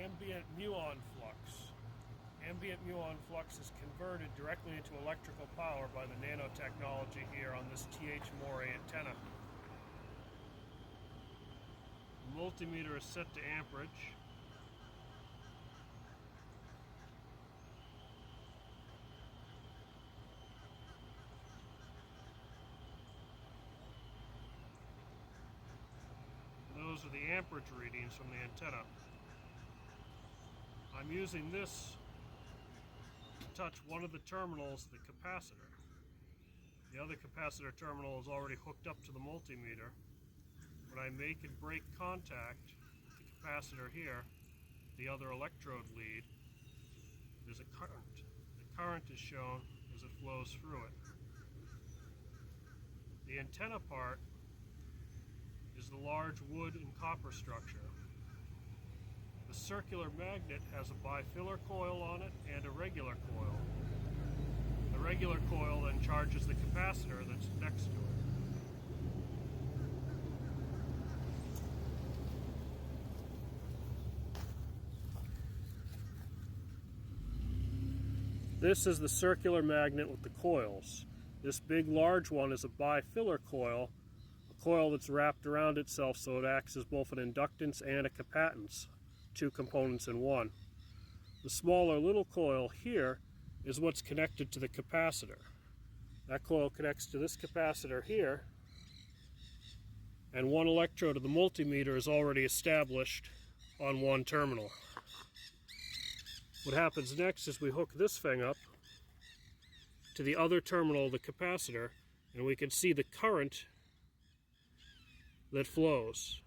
ambient muon flux. Ambient muon flux is converted directly into electrical power by the nanotechnology here on this moray antenna. The multimeter is set to amperage. Those are the amperage readings from the antenna. I'm using this to touch one of the terminals of the capacitor. The other capacitor terminal is already hooked up to the multimeter. When I make and break contact with the capacitor here, the other electrode lead, there's a current. The current is shown as it flows through it. The antenna part is the large wood and copper structure. The circular magnet has a bifiller coil on it and a regular coil. The regular coil then charges the capacitor that's next to it. This is the circular magnet with the coils. This big large one is a bifiller coil, a coil that's wrapped around itself so it acts as both an inductance and a capacitance, two components in one. The smaller little coil here is what's connected to the capacitor. That coil connects to this capacitor here, and one electrode of the multimeter is already established on one terminal. What happens next is we hook this thing up to the other terminal of the capacitor, and we can see the current that flows.